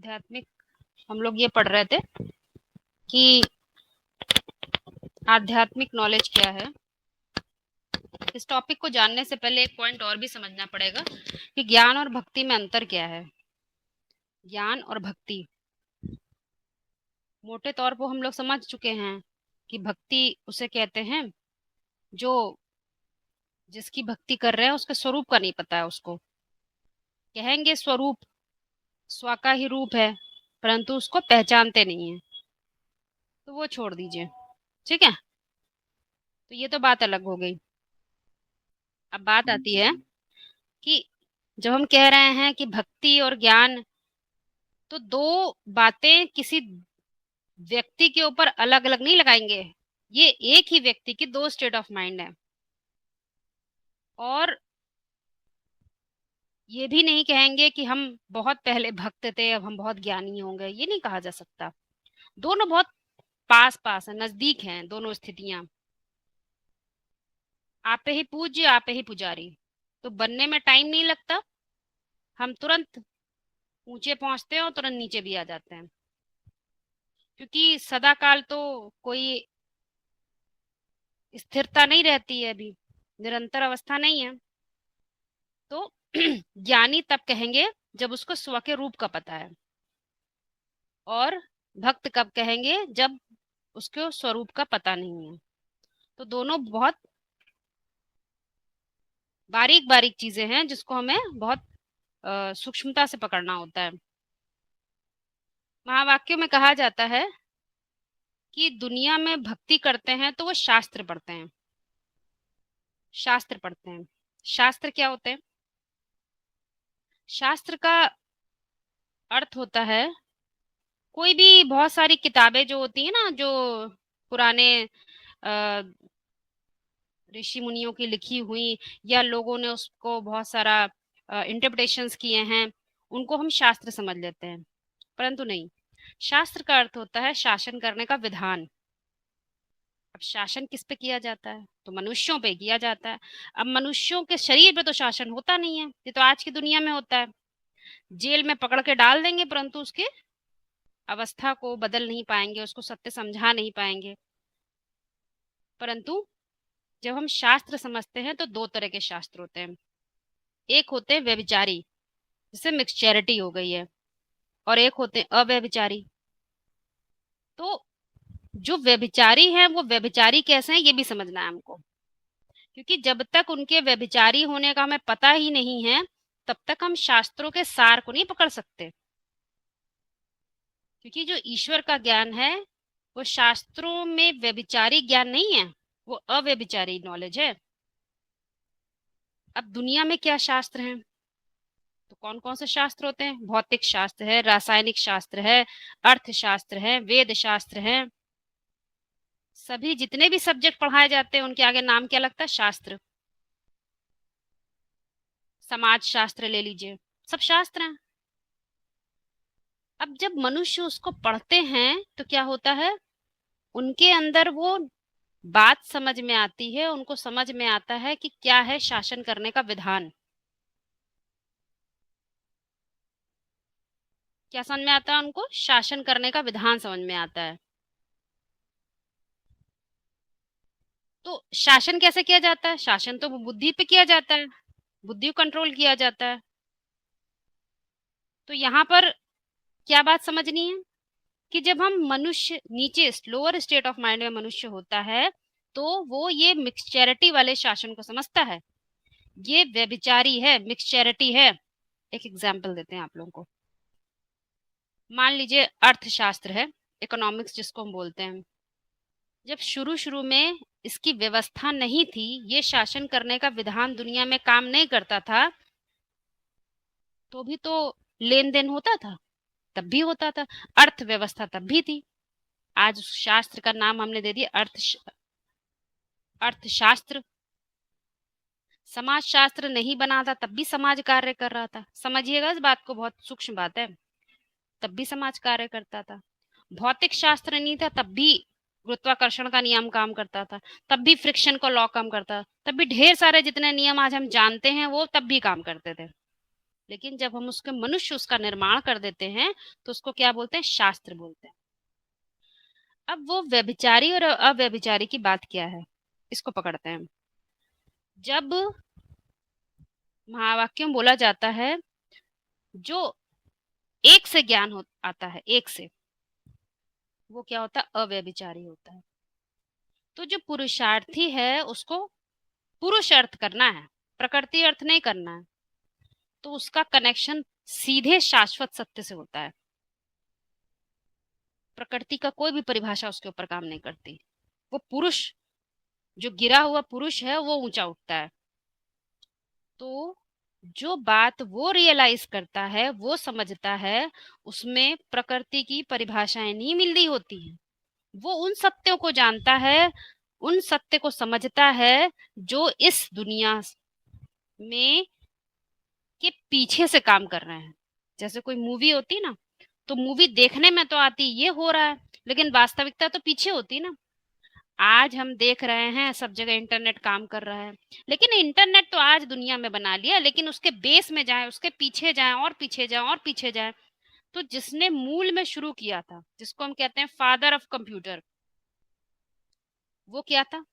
आध्यात्मिक हम लोग ये पढ़ रहे थे कि आध्यात्मिक नॉलेज क्या है। इस टॉपिक को जानने से पहले एक पॉइंट और भी समझना पड़ेगा कि ज्ञान और भक्ति में अंतर क्या है। ज्ञान और भक्ति मोटे तौर पर हम लोग समझ चुके हैं कि भक्ति उसे कहते हैं जो जिसकी भक्ति कर रहे हैं उसके स्वरूप का नहीं पता है। उसको कहेंगे स्वरूप स्व का ही रूप है, परंतु उसको पहचानते नहीं है, तो वो छोड़ दीजिए। ठीक है, तो ये तो बात अलग हो गई। अब बात आती है कि जब हम कह रहे हैं कि भक्ति और ज्ञान, तो दो बातें किसी व्यक्ति के ऊपर अलग अलग नहीं लगाएंगे। ये एक ही व्यक्ति की दो स्टेट ऑफ माइंड है। और ये भी नहीं कहेंगे कि हम बहुत पहले भक्त थे अब हम बहुत ज्ञानी हो गए, ये नहीं कहा जा सकता। दोनों बहुत पास पास है, नजदीक हैं दोनों स्थितियां। आपे ही पूज्य आपे ही पुजारी, तो बनने में टाइम नहीं लगता। हम तुरंत ऊंचे पहुंचते हैं और तुरंत नीचे भी आ जाते हैं, क्योंकि सदा काल तो कोई स्थिरता नहीं रहती है, अभी निरंतर अवस्था नहीं है। तो ज्ञानी तब कहेंगे जब उसको स्व के रूप का पता है, और भक्त कब कहेंगे जब उसके स्वरूप का पता नहीं है। तो दोनों बहुत बारीक बारीक चीजें हैं जिसको हमें बहुत सूक्ष्मता से पकड़ना होता है। महावाक्यों में कहा जाता है कि दुनिया में भक्ति करते हैं तो वो शास्त्र पढ़ते हैं। शास्त्र पढ़ते हैं। शास्त्र क्या होते हैं? शास्त्र का अर्थ होता है कोई भी बहुत सारी किताबें जो होती है ना, जो पुराने ऋषि मुनियों की लिखी हुई, या लोगों ने उसको बहुत सारा इंटरप्रिटेशंस किए हैं, उनको हम शास्त्र समझ लेते हैं। परंतु नहीं, शास्त्र का अर्थ होता है शासन करने का विधान। अब शासन किस पे किया जाता है? तो मनुष्यों पे किया जाता है। अब मनुष्यों के शरीर पे तो शासन होता नहीं है, ये तो आज की दुनिया में होता है। जेल में पकड़ के डाल देंगे, परंतु उसके अवस्था को बदल नहीं पाएंगे, उसको सत्य समझा नहीं पाएंगे। परंतु जब हम शास्त्र समझते हैं तो दो तरह के शास्त्र होते हैं। एक होते हैं व्यभिचारी, जिससे मिक्सचैरिटी हो गई है, और एक होते हैं अव्यभिचारी। तो जो व्यभिचारी हैं वो व्यभिचारी कैसे हैं ये भी समझना है हमको, क्योंकि जब तक उनके व्यभिचारी होने का हमें पता ही नहीं है तब तक हम शास्त्रों के सार को नहीं पकड़ सकते। क्योंकि जो ईश्वर का ज्ञान है वो शास्त्रों में व्यभिचारी ज्ञान नहीं है, वो अव्यभिचारी नॉलेज है। अब दुनिया में क्या शास्त्र हैं? तो कौन कौन से शास्त्र होते हैं? भौतिक शास्त्र है, रासायनिक शास्त्र है, अर्थशास्त्र है, वेद शास्त्र है। सभी जितने भी सब्जेक्ट पढ़ाए जाते हैं उनके आगे नाम क्या लगता है? शास्त्र। समाज शास्त्र ले लीजिए, सब शास्त्र हैं। अब जब मनुष्य उसको पढ़ते हैं तो क्या होता है, उनके अंदर वो बात समझ में आती है, उनको समझ में आता है कि क्या है शासन करने का विधान। क्या समझ में आता है उनको? शासन करने का विधान समझ में आता है। तो शासन कैसे किया जाता है? शासन तो बुद्धि पे किया जाता है, बुद्धि को कंट्रोल किया जाता है। तो यहाँ पर क्या बात समझनी है कि जब हम मनुष्य नीचे लोअर स्टेट ऑफ माइंड में मनुष्य होता है तो वो ये मिक्सचैरिटी वाले शासन को समझता है। ये व्यभिचारी है, मिक्सचैरिटी है। एक एग्जाम्पल देते हैं आप लोगों को। मान लीजिए अर्थशास्त्र है, इकोनॉमिक्स जिसको हम बोलते हैं। जब शुरू शुरू में इसकी व्यवस्था नहीं थी, ये शासन करने का विधान दुनिया में काम नहीं करता था, तो भी तो लेन देन होता था, तब भी होता था। अर्थव्यवस्था तब भी थी। आज उस शास्त्र का नाम हमने दे दिया अर्थशास्त्र। समाज शास्त्र नहीं बना था तब भी समाज कार्य कर रहा था। समझिएगा इस बात को, बहुत सूक्ष्म बात है। तब भी समाज कार्य करता था। भौतिक शास्त्र नहीं था तब भी गुरुत्वाकर्षण का नियम काम करता था, तब भी फ्रिक्शन का लॉ काम करता था, तब भी ढेर सारे जितने नियम आज हम जानते हैं वो तब भी काम करते थे। लेकिन जब हम उसके मनुष्य उसका निर्माण कर देते हैं तो उसको क्या बोलते हैं? शास्त्र बोलते हैं। अब वो व्यभिचारी और अव्यभिचारी की बात क्या है, इसको पकड़ते हैं। जब महावाक्यों में बोला जाता है जो एक से ज्ञान आता है, एक से, वो क्या होता है? अव्यभिचारी होता है। तो जो पुरुषार्थी है उसको पुरुष अर्थ करना है, प्रकृति अर्थ नहीं करना है, तो उसका कनेक्शन सीधे शाश्वत सत्य से होता है। प्रकृति का कोई भी परिभाषा उसके ऊपर काम नहीं करती। वो पुरुष, जो गिरा हुआ पुरुष है, वो ऊंचा उठता है। तो जो बात वो रियलाइज करता है, वो समझता है, उसमें प्रकृति की परिभाषाएं नहीं मिल रही होती हैं। वो उन सत्यों को जानता है, उन सत्य को समझता है जो इस दुनिया में के पीछे से काम कर रहे हैं। जैसे कोई मूवी होती ना, तो मूवी देखने में तो आती ये हो रहा है, लेकिन वास्तविकता तो पीछे होती ना। आज हम देख रहे हैं सब जगह इंटरनेट काम कर रहा है, लेकिन इंटरनेट तो आज दुनिया में बना लिया, लेकिन उसके बेस में जाए, उसके पीछे जाए और पीछे जाए और पीछे जाए, तो जिसने मूल में शुरू किया था, जिसको हम कहते हैं फादर ऑफ कंप्यूटर, वो क्या था?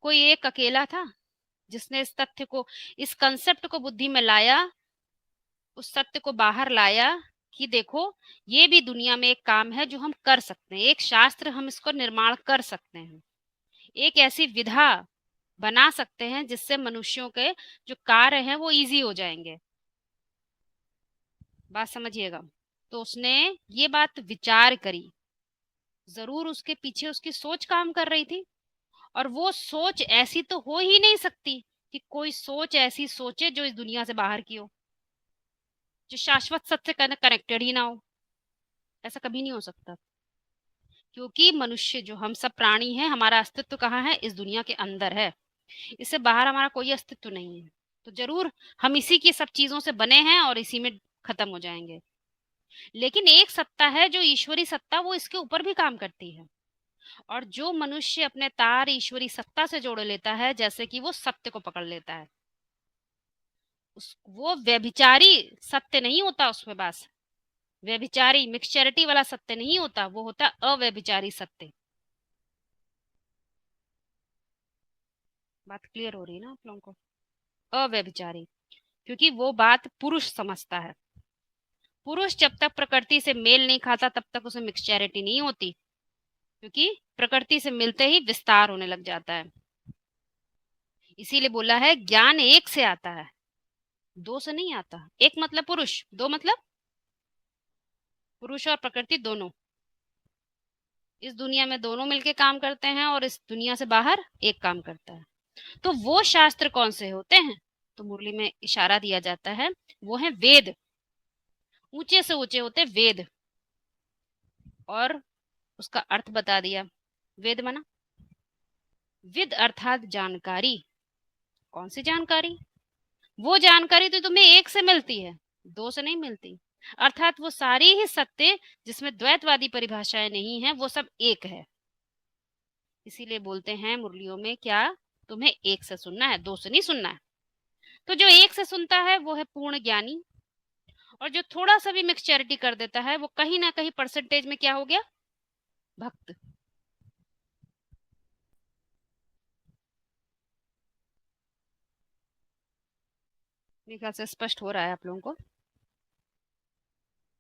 कोई एक अकेला था जिसने इस तथ्य को, इस कंसेप्ट को बुद्धि में लाया, उस सत्य को बाहर लाया कि देखो ये भी दुनिया में एक काम है जो हम कर सकते हैं, एक शास्त्र हम इसको निर्माण कर सकते हैं, एक ऐसी विधा बना सकते हैं जिससे मनुष्यों के जो कार्य हैं वो इजी हो जाएंगे। बात समझिएगा। तो उसने ये बात विचार करी, जरूर उसके पीछे उसकी सोच काम कर रही थी, और वो सोच ऐसी तो हो ही नहीं सकती कि कोई सोच ऐसी सोचे जो इस दुनिया से बाहर की हो, जो शाश्वत सत्य से कनेक्टेड ही ना हो। ऐसा कभी नहीं हो सकता, क्योंकि मनुष्य, जो हम सब प्राणी हैं, हमारा अस्तित्व कहाँ है? इस दुनिया के अंदर है, इससे बाहर हमारा कोई अस्तित्व नहीं है। तो जरूर हम इसी की सब चीजों से बने हैं और इसी में खत्म हो जाएंगे। लेकिन एक सत्ता है जो ईश्वरी सत्ता, वो इसके ऊपर भी काम करती है। और जो मनुष्य अपने तार ईश्वरी सत्ता से जोड़ लेता है, जैसे कि वो सत्य को पकड़ लेता है, वो व्यभिचारी सत्य नहीं होता उसमें, बस व्यभिचारी मिक्सचैरिटी वाला सत्य नहीं होता, वो होता अव्यभिचारी सत्य। बात क्लियर हो रही है ना आप लोगों को? अव्यभिचारी, क्योंकि वो बात पुरुष समझता है। पुरुष जब तक प्रकृति से मेल नहीं खाता तब तक उसे मिक्सचैरिटी नहीं होती, क्योंकि प्रकृति से मिलते ही विस्तार होने लग जाता है। इसीलिए बोला है ज्ञान एक से आता है, दो से नहीं आता। एक मतलब पुरुष, दो मतलब पुरुष और प्रकृति दोनों। इस दुनिया में दोनों मिलके काम करते हैं और इस दुनिया से बाहर एक काम करता है। तो वो शास्त्र कौन से होते हैं? तो मुरली में इशारा दिया जाता है, वो है वेद। ऊंचे से ऊंचे होते वेद, और उसका अर्थ बता दिया। वेद माना विद अर्थात जानकारी। कौन सी जानकारी? वो जानकारी तो तुम्हें एक से मिलती है, दो से नहीं मिलती। अर्थात वो सारी ही सत्य जिसमें द्वैतवादी परिभाषाएं नहीं है, वो सब एक है। इसीलिए बोलते हैं मुरलियों में, क्या तुम्हें एक से सुनना है, दो से नहीं सुनना है। तो जो एक से सुनता है वो है पूर्ण ज्ञानी, और जो थोड़ा सा भी मिक्सचैरिटी कर देता है वो कहीं ना कहीं परसेंटेज में क्या हो गया? भक्त। मेरे ख्याल से स्पष्ट हो रहा है आप लोगों को,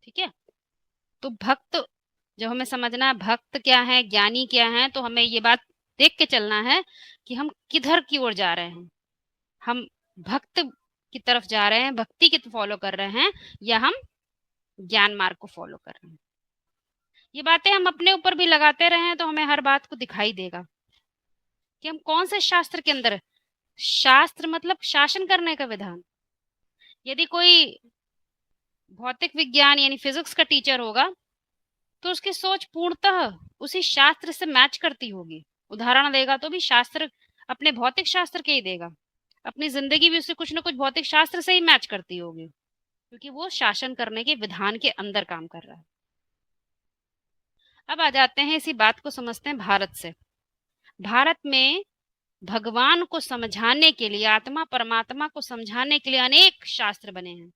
ठीक है? तो भक्त, जब हमें समझना है भक्त क्या है, ज्ञानी क्या है, तो हमें ये बात देख के चलना है कि हम किधर की ओर जा रहे हैं। हम भक्त की तरफ जा रहे हैं, भक्ति की फॉलो कर रहे हैं, या हम ज्ञान मार्ग को फॉलो कर रहे हैं। ये बातें हम अपने ऊपर भी लगाते रहे तो हमें हर बात को दिखाई देगा कि हम कौन से शास्त्र के अंदर। शास्त्र मतलब शासन करने का विधान। यदि कोई भौतिक विज्ञान यानी फिजिक्स का टीचर होगा तो उसकी सोच पूर्णतः उसी शास्त्र से मैच करती होगी। उदाहरण देगा तो भी शास्त्र अपने भौतिक शास्त्र के ही देगा, अपनी जिंदगी भी उससे कुछ ना कुछ भौतिक शास्त्र से ही मैच करती होगी, क्योंकि वो शासन करने के विधान के अंदर काम कर रहा है। अब आ जाते हैं, इसी बात को समझते हैं भारत से। भारत में भगवान को समझाने के लिए, आत्मा परमात्मा को समझाने के लिए अनेक शास्त्र बने हैं।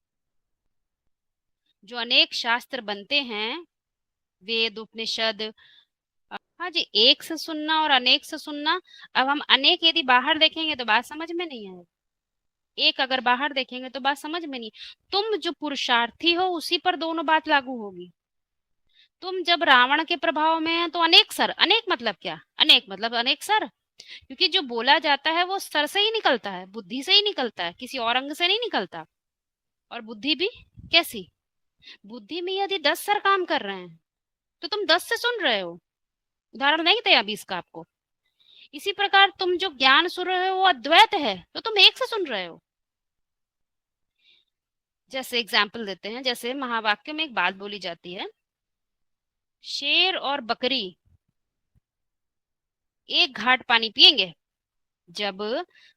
जो अनेक शास्त्र बनते हैं, वेद उपनिषद, हाँ जी, एक से सुनना और अनेक से सुनना। अब हम अनेक यदि बाहर देखेंगे तो बात समझ में नहीं आएगी, एक अगर बाहर देखेंगे तो बात समझ में नहीं। तुम जो पुरुषार्थी हो उसी पर दोनों बात लागू होगी। तुम जब रावण के प्रभाव में है तो अनेक सर, अनेक मतलब क्या, अनेक मतलब अनेक सर, क्योंकि जो बोला जाता है वो सर से ही निकलता है, बुद्धि से ही निकलता है, किसी और अंग से नहीं निकलता। और बुद्धि भी कैसी, बुद्धि में यदि 10 सर काम कर रहे हैं तो तुम 10 से सुन रहे हो। उदाहरण नहीं थे अभी इसका आपको। इसी प्रकार तुम जो ज्ञान सुन रहे हो वो अद्वैत है तो तुम एक से सुन रहे हो। जैसे एग्जाम्पल देते हैं, जैसे महावाक्य में एक बात बोली जाती है, शेर और बकरी एक घाट पानी पिएंगे। जब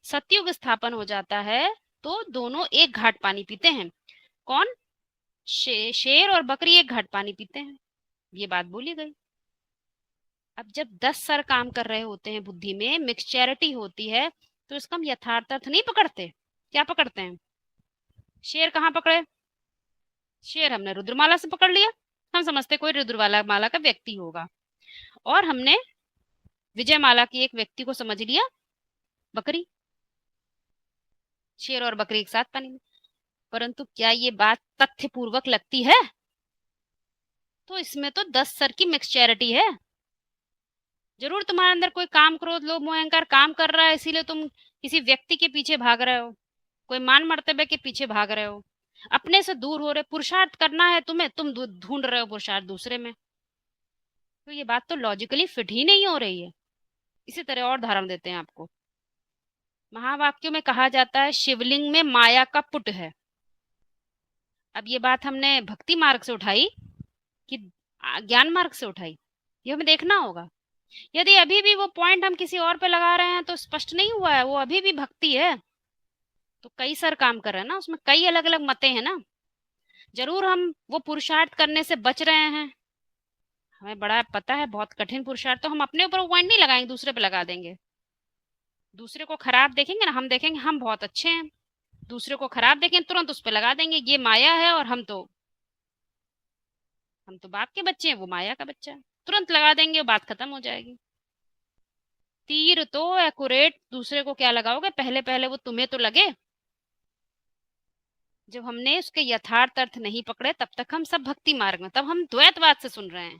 सतयुग स्थापन हो जाता है तो दोनों एक घाट पानी पीते हैं। कौन? शेर और बकरी एक घाट पानी पीते हैं, ये बात बोली गई। अब जब 10 सर काम कर रहे होते हैं, बुद्धि में मिक्सचैरिटी होती है, तो इसका हम यथार्थ अर्थ नहीं पकड़ते। क्या पकड़ते हैं? शेर कहाँ पकड़े? शेर हमने रुद्रमाला से पकड़ लिया, हम समझते कोई रुद्रमाला माला का व्यक्ति होगा। और हमने विजयमाला की एक व्यक्ति को समझ लिया बकरी। शेर और बकरी एक साथ पानी में। परंतु क्या ये बात तथ्य पूर्वक लगती है? तो इसमें तो 10 सर की मिक्सचैरिटी है। जरूर तुम्हारे अंदर कोई काम क्रोध लोभ मोह अहंकार काम कर रहा है, इसीलिए तुम किसी व्यक्ति के पीछे भाग रहे हो, कोई मान मर्तबे के पीछे भाग रहे हो, अपने से दूर हो रहे। पुरुषार्थ करना है तुम्हें, तुम ढूंढ रहे हो पुरुषार्थ दूसरे में। तो ये बात तो लॉजिकली फिट ही नहीं हो रही है। इसी तरह और उदाहरण देते हैं आपको। महावाक्यों में कहा जाता है शिवलिंग में माया का पुट है। अब ये बात हमने भक्ति मार्ग से उठाई कि ज्ञान मार्ग से उठाई, ये हमें देखना होगा। यदि अभी भी वो पॉइंट हम किसी और पे लगा रहे हैं तो स्पष्ट नहीं हुआ है, वो अभी भी भक्ति है। तो कई सर काम कर रहे हैं ना, उसमें कई अलग अलग मतें हैं ना। जरूर हम वो पुरुषार्थ करने से बच रहे हैं, हमें बड़ा पता है बहुत कठिन पुरुषार्थ, तो हम अपने ऊपर पॉइंट नहीं लगाएंगे, दूसरे पे लगा देंगे। दूसरे को खराब देखेंगे ना, हम देखेंगे हम बहुत अच्छे हैं, दूसरे को खराब देखें तुरंत उस पर लगा देंगे ये माया है, और हम तो बाप के बच्चे हैं, वो माया का बच्चा है, तुरंत लगा देंगे, बात खत्म हो जाएगी। तीर तो एक्यूरेट दूसरे को क्या लगाओगे, पहले पहले वो तुम्हें तो लगे। जब हमने उसके यथार्थ अर्थ नहीं पकड़े तब तक हम सब भक्ति मार्ग में, तब हम द्वैतवाद से सुन रहे हैं।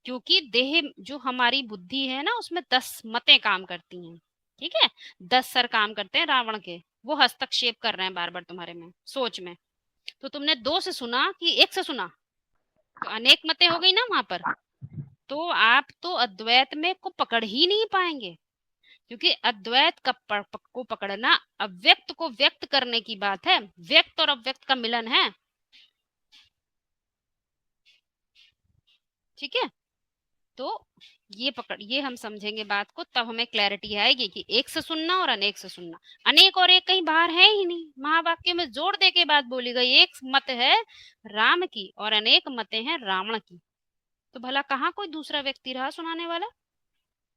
क्योंकि देह जो हमारी बुद्धि है ना, उसमें 10 मतें काम करती हैं। ठीक है, 10 सर काम करते हैं रावण के, वो हस्तक्षेप कर रहे हैं बार बार तुम्हारे में सोच में। तो तुमने 2 से सुना कि 1 से सुना, तो अनेक मतें हो गई ना वहां पर। तो आप तो अद्वैत में को पकड़ ही नहीं पाएंगे, क्योंकि अद्वैत का को पकड़ना अव्यक्त को व्यक्त करने की बात है, व्यक्त और अव्यक्त का मिलन है। ठीक है, तो ये हम समझेंगे बात को, तब हमें क्लैरिटी आएगी कि एक से सुनना और अनेक से सुनना। अनेक और एक कहीं बाहर है ही नहीं, महावाक्य में जोर दे के बात बोली गई, एक मत है राम की और अनेक मतें हैं रावण की। तो भला कहाँ कोई दूसरा व्यक्ति रहा सुनाने वाला?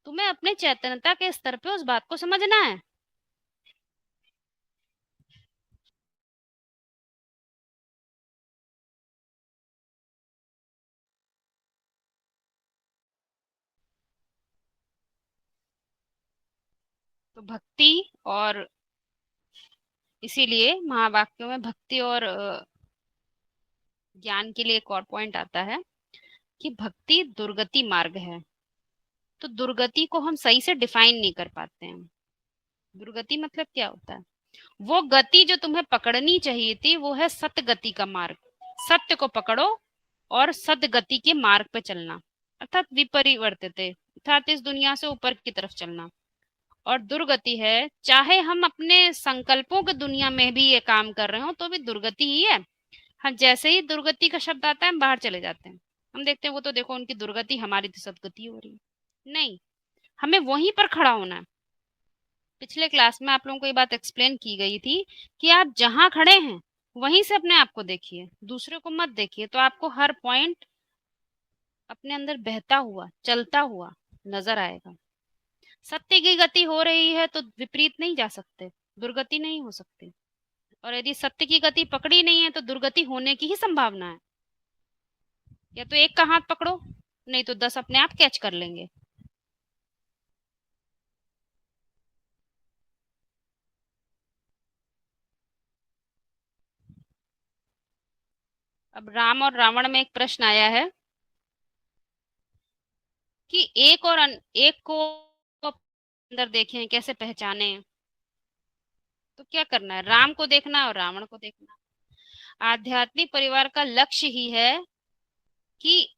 तुम्हें अपने चैतन्यता के स्तर पे उस बात को समझना है। तो भक्ति, और इसीलिए महावाक्यों में भक्ति और ज्ञान के लिए एक और पॉइंट आता है कि भक्ति दुर्गति मार्ग है। तो दुर्गति को हम सही से डिफाइन नहीं कर पाते हैं। दुर्गति मतलब क्या होता है? वो गति जो तुम्हें पकड़नी चाहिए थी वो है सत्य गति का मार्ग। सत्य को पकड़ो और सदगति के मार्ग पे चलना, अर्थात विपरिवर्तित, अर्थात इस दुनिया से ऊपर की तरफ चलना। और दुर्गति है, चाहे हम अपने संकल्पों की दुनिया में भी ये काम कर रहे हो तो भी दुर्गति ही है। हाँ, जैसे ही दुर्गति का शब्द आता है हम बाहर चले जाते हैं, हम देखते हैं वो तो देखो उनकी दुर्गति, हमारी तो सदगति हो रही है। नहीं, हमें वहीं पर खड़ा होना है। पिछले क्लास में आप लोगों को ये बात एक्सप्लेन की गई थी कि आप जहां खड़े हैं वहीं से अपने आप को देखिए, दूसरे को मत देखिए, तो आपको हर पॉइंट अपने अंदर बहता हुआ चलता हुआ नजर आएगा। सत्य की गति हो रही है तो विपरीत नहीं जा सकते, दुर्गति नहीं हो सकती। और यदि सत्य की गति पकड़ी नहीं है तो दुर्गति होने की ही संभावना है। या तो एक का हाथ पकड़ो, नहीं तो 10 अपने आप कैच कर लेंगे। अब राम और रावण में एक प्रश्न आया है कि एक को अंदर देखें, कैसे पहचाने। तो क्या करना है, राम को देखना है और रावण को देखना है। आध्यात्मिक परिवार का लक्ष्य ही है कि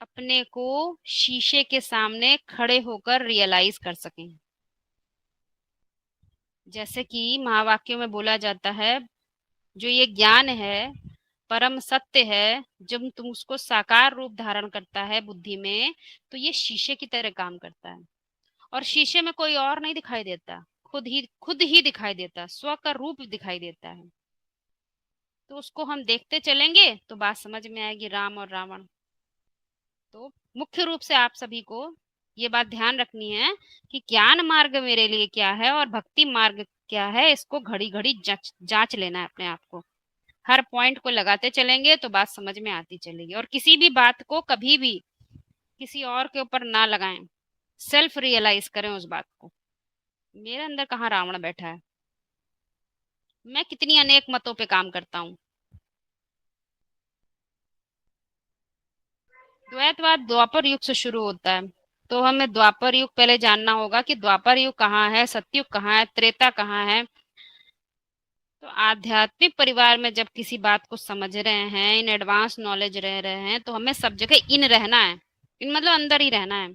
अपने को शीशे के सामने खड़े होकर रियलाइज कर सकें। जैसे कि महावाक्यों में बोला जाता है, जो ये ज्ञान है परम सत्य है, जब तुम उसको साकार रूप धारण करता है बुद्धि में, तो ये शीशे की तरह काम करता है। और शीशे में कोई और नहीं दिखाई देता, खुद ही दिखाई देता, स्व का रूप दिखाई देता है। तो उसको हम देखते चलेंगे तो बात समझ में आएगी, राम और रावण। तो मुख्य रूप से आप सभी को ये बात ध्यान रखनी है कि ज्ञान मार्ग मेरे लिए क्या है और भक्ति मार्ग क्या है, इसको घड़ी घड़ी जांच जांच लेना है अपने आप को। हर पॉइंट को लगाते चलेंगे तो बात समझ में आती चलेगी, और किसी भी बात को कभी भी किसी और के ऊपर ना लगाएं, सेल्फ रियलाइज करें उस बात को। मेरे अंदर कहाँ रावण बैठा है, मैं कितनी अनेक मतों पे काम करता हूँ। द्वैतवाद द्वापर युग से शुरू होता है, तो हमें द्वापर युग पहले जानना होगा कि द्वापर युग कहाँ है, सतयुग कहाँ है, त्रेता कहाँ है। तो आध्यात्मिक परिवार में जब किसी बात को समझ रहे हैं, इन एडवांस नॉलेज रह रहे हैं, तो हमें सब जगह इन रहना है, इन मतलब अंदर ही रहना है।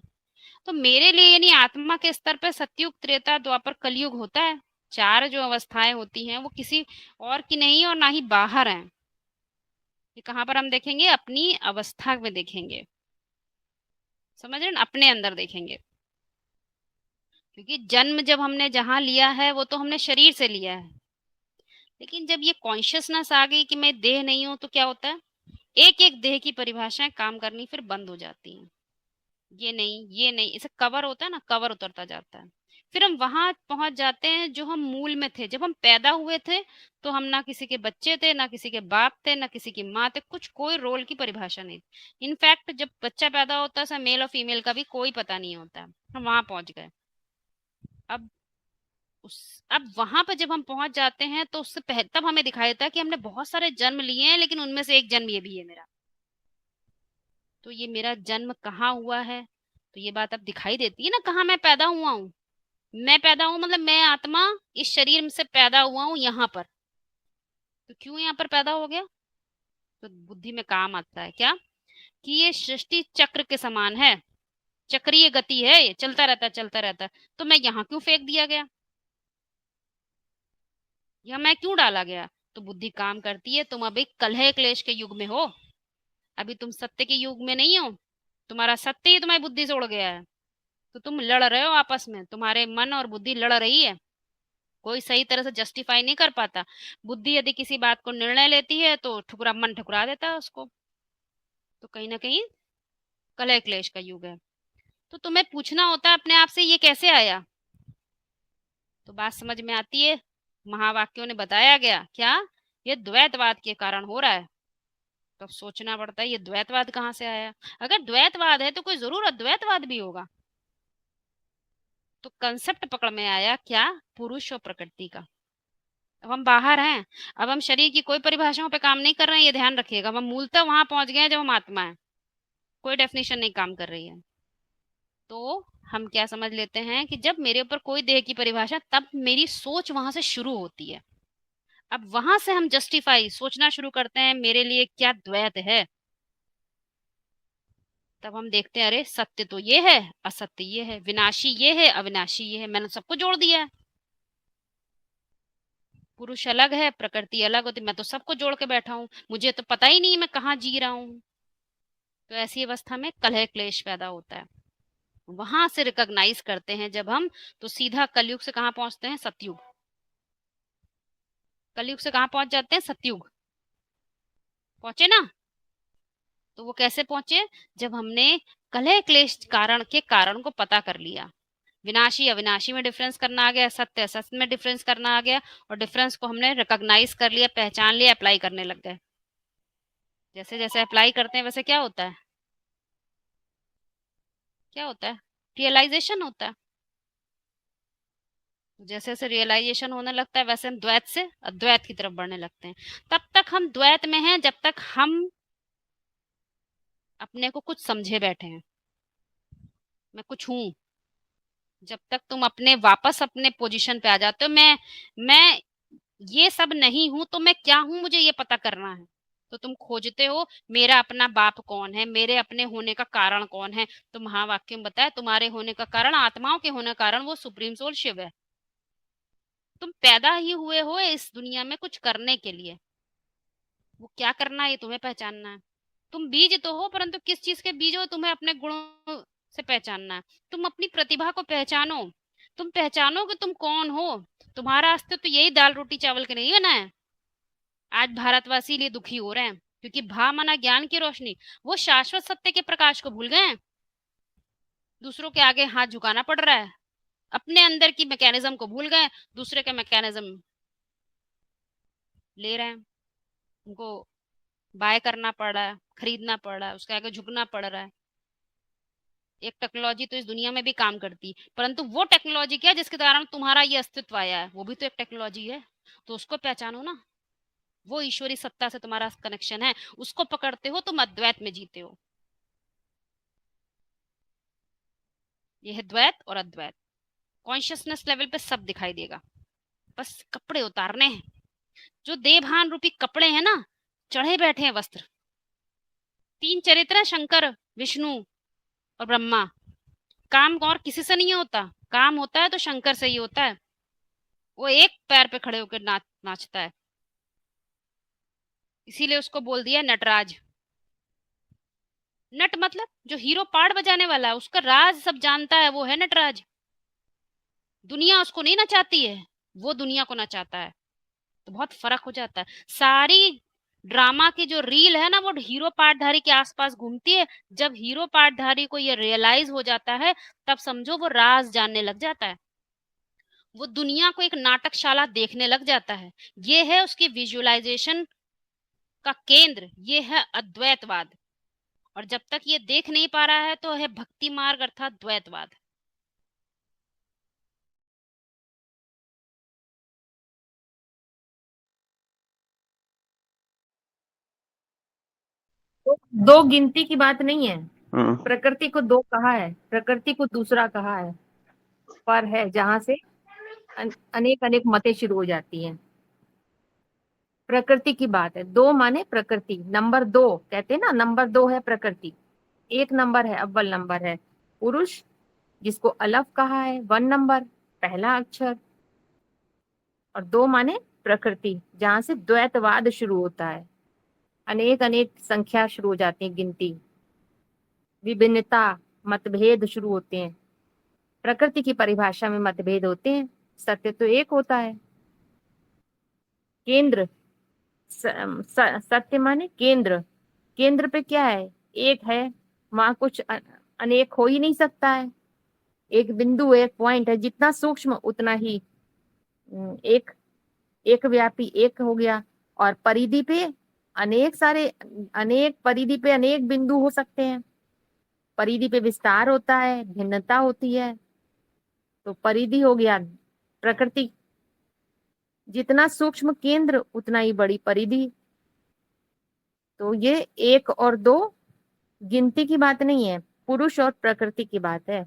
तो मेरे लिए यानी आत्मा के स्तर पे सतयुग, त्रेता, द्वापर, कलयुग होता है। चार जो अवस्थाएं होती हैं वो किसी और की नहीं और ना ही बाहर हैं। ये कहाँ पर हम देखेंगे, अपनी अवस्था में देखेंगे, समझ रहे हैं, अपने अंदर देखेंगे। क्योंकि जन्म जब हमने जहां लिया है वो तो हमने शरीर से लिया है, लेकिन जब ये कॉन्शियसनेस आ गई कि मैं देह नहीं हूं, तो क्या होता है, एक एक देह की परिभाषाएं काम करनी फिर बंद हो जाती हैं। ये नहीं, ये नहीं, इसे कवर होता है ना, कवर उतरता जाता है। फिर हम वहां पहुंच जाते हैं जो हम मूल में थे। जब हम पैदा हुए थे तो हम ना किसी के बच्चे थे, ना किसी के बाप थे, ना किसी की माँ थे, कुछ कोई रोल की परिभाषा नहीं। इनफैक्ट जब बच्चा पैदा होता है, मेल और फीमेल का भी कोई पता नहीं होता है। हम वहां पहुंच गए। अब अब वहां पर जब हम पहुंच जाते हैं तो उससे पहले तब हमें दिखाई देता है कि हमने बहुत सारे जन्म लिए हैं, लेकिन उनमें से एक जन्म ये भी है मेरा। तो ये मेरा जन्म कहाँ हुआ है, तो ये बात अब दिखाई देती है ना, कहाँ मैं पैदा हुआ हूँ। मैं पैदा हूं मतलब मैं आत्मा इस शरीर से पैदा हुआ हूं यहाँ पर। तो क्यों यहाँ पर पैदा हो गया, तो बुद्धि में काम आता है क्या, कि ये सृष्टि चक्र के समान है, चक्रीय गति है, ये चलता रहता चलता रहता। तो मैं यहाँ क्यों फेंक दिया गया, या मैं क्यों डाला गया। तो बुद्धि काम करती है, तुम अभी कलह क्लेश के युग में हो, अभी तुम सत्य के युग में नहीं हो। तुम्हारा सत्य ही तुम्हारी बुद्धि से उड़ गया है। तो तुम लड़ रहे हो आपस में, तुम्हारे मन और बुद्धि लड़ रही है, कोई सही तरह से जस्टिफाई नहीं कर पाता। बुद्धि यदि किसी बात को निर्णय लेती है तो मन ठुकरा देता है उसको। तो कहीं ना कहीं कलह क्लेश का युग है। तो तुम्हें पूछना होता है अपने आप से, ये कैसे आया। तो बात समझ में आती है, महावाक्यों ने बताया गया क्या, ये द्वैतवाद के कारण हो रहा है। तो अब सोचना पड़ता है ये द्वैतवाद कहाँ से आया। अगर द्वैतवाद है तो कोई जरूर अद्वैतवाद भी होगा। तो कंसेप्ट पकड़ में आया क्या, पुरुष और प्रकृति का। अब हम बाहर हैं, अब हम शरीर की कोई परिभाषाओं पे काम नहीं कर रहे हैं, ये ध्यान रखिएगा। अब हम मूलतः वहां पहुंच गए हैं जब हम आत्मा है, कोई डेफिनेशन नहीं काम कर रही है। तो हम क्या समझ लेते हैं कि जब मेरे ऊपर कोई देह की परिभाषा, तब मेरी सोच वहां से शुरू होती है। अब वहां से हम जस्टिफाई सोचना शुरू करते हैं, मेरे लिए क्या द्वैत है। तब हम देखते हैं, अरे सत्य तो ये है, असत्य ये है, विनाशी ये है, अविनाशी ये है, मैंने सबको जोड़ दिया है। पुरुष अलग है, प्रकृति अलग होती, मैं तो सबको जोड़ के बैठा हूँ, मुझे तो पता ही नहीं मैं कहाँ जी रहा हूँ। तो ऐसी अवस्था में कलह क्लेश पैदा होता है। वहां से रिकॉग्नाइज करते हैं जब हम, तो सीधा कलयुग से कहाँ पहुंचते हैं, सतयुग। कलयुग से कहाँ पहुंच जाते हैं, सतयुग पहुंचे ना। तो वो कैसे पहुंचे, जब हमने कलह क्लेश कारण के कारण को पता कर लिया। विनाशी अविनाशी में डिफरेंस करना आ गया, सत्य असत्य में डिफरेंस करना आ गया, और डिफरेंस को हमने रिकॉग्नाइज कर लिया, पहचान लिया, अप्लाई करने लग गए। जैसे जैसे अप्लाई करते हैं वैसे क्या होता है, क्या होता है, रियलाइजेशन होता है। जैसे जैसे रियलाइजेशन होने लगता है वैसे हम द्वैत से अद्वैत की तरफ बढ़ने लगते हैं। तब तक हम द्वैत में हैं जब तक हम अपने को कुछ समझे बैठे हैं, मैं कुछ हूं। जब तक तुम अपने वापस अपने पोजीशन पे आ जाते हो, मैं ये सब नहीं हूं तो मैं क्या हूं, मुझे ये पता करना है। तो तुम खोजते हो मेरा अपना बाप कौन है, मेरे अपने होने का कारण कौन है। तो महावाक्य में बताया तुम्हारे होने का कारण, आत्माओं के होने का कारण वो सुप्रीम सोल शिव है। तुम पैदा ही हुए हो इस दुनिया में कुछ करने के लिए। वो क्या करना है ये तुम्हें पहचानना है। तुम बीज तो हो, परंतु किस चीज के बीज हो तुम्हें अपने गुणों से पहचानना है। तुम अपनी प्रतिभा को पहचानो, तुम पहचानो कि तुम कौन हो। तुम्हारा अस्तित्व तो यही दाल रोटी चावल के नहीं है ना। आज भारतवासी लिए दुखी हो रहे हैं क्योंकि भा माना ज्ञान की रोशनी, वो शाश्वत सत्य के प्रकाश को भूल गए हैं। दूसरों के आगे हाथ झुकाना पड़ रहा है, अपने अंदर की मैकेनिज्म को भूल गए, दूसरे का मैकेनिज्म ले रहे हैं। उनको बाय करना पड़ रहा है, खरीदना पड़ रहा है, उसके आगे झुकना पड़ रहा है। एक टेक्नोलॉजी तो इस दुनिया में भी काम करती, परंतु वो टेक्नोलॉजी क्या जिसके कारण तुम्हारा ये अस्तित्व आया है, वो भी तो एक टेक्नोलॉजी है। तो उसको पहचानो ना। वो ईश्वरी सत्ता से तुम्हारा कनेक्शन है, उसको पकड़ते हो तुम अद्वैत में जीते हो। ये है द्वैत और अद्वैत। कॉन्शियसनेस लेवल पे सब दिखाई देगा, बस कपड़े उतारने हैं। जो देवभान रूपी कपड़े हैं ना, चढ़े बैठे हैं वस्त्र। तीन चरित्र है, शंकर, विष्णु और ब्रह्मा। काम और किसी से नहीं होता, काम होता है तो शंकर से ही होता है। वो एक पैर पे खड़े होकर नाचता है, इसीलिए उसको बोल दिया नटराज। नट मतलब जो हीरो पार्ट बजाने वाला है, उसका राज सब जानता है, वो है नटराज। दुनिया उसको नहीं नचाती है, वो दुनिया को नचाता है। तो बहुत फर्क हो जाता है। सारी ड्रामा की जो रील है ना, वो हीरो पार्टधारी के आसपास घूमती है। जब हीरो पार्टधारी को ये रियलाइज हो जाता है, तब समझो वो राज जानने लग जाता है। वो दुनिया को एक नाटकशाला देखने लग जाता है। ये है उसकी विजुअलाइजेशन का केंद्र, ये है अद्वैतवाद। और जब तक ये देख नहीं पा रहा है तो है भक्ति मार्ग अर्थात द्वैतवाद। दो गिनती की बात नहीं है। हम्म। प्रकृति को दो कहा है, प्रकृति को दूसरा कहा है, पर है जहां से अनेक अनेक मतें शुरू हो जाती हैं। प्रकृति की बात है, दो माने प्रकृति, नंबर दो कहते हैं ना, नंबर दो है प्रकृति। एक नंबर है, अव्वल नंबर है पुरुष, जिसको अलफ कहा है, वन नंबर पहला अक्षर। और दो माने प्रकृति, जहां से द्वैतवाद शुरू होता है। अनेक अनेक संख्या शुरू हो जाती है, गिनती, विभिन्नता, मतभेद शुरू होते हैं। प्रकृति की परिभाषा में मतभेद होते हैं, सत्य तो एक होता है। केंद्र, सत्य माने केंद्र, केंद्र पे क्या है, एक है, वहां कुछ अनेक हो ही नहीं सकता है। एक बिंदु, एक पॉइंट है, जितना सूक्ष्म उतना ही एक, एक व्यापी एक हो गया। और परिधि पे अनेक सारे, अनेक परिधि पे अनेक बिंदु हो सकते हैं। परिधि पे विस्तार होता है, भिन्नता होती है, तो परिधि हो गया प्रकृति। जितना सूक्ष्म केंद्र उतना ही बड़ी परिधि। तो ये एक और दो गिनती की बात नहीं है, पुरुष और प्रकृति की बात है।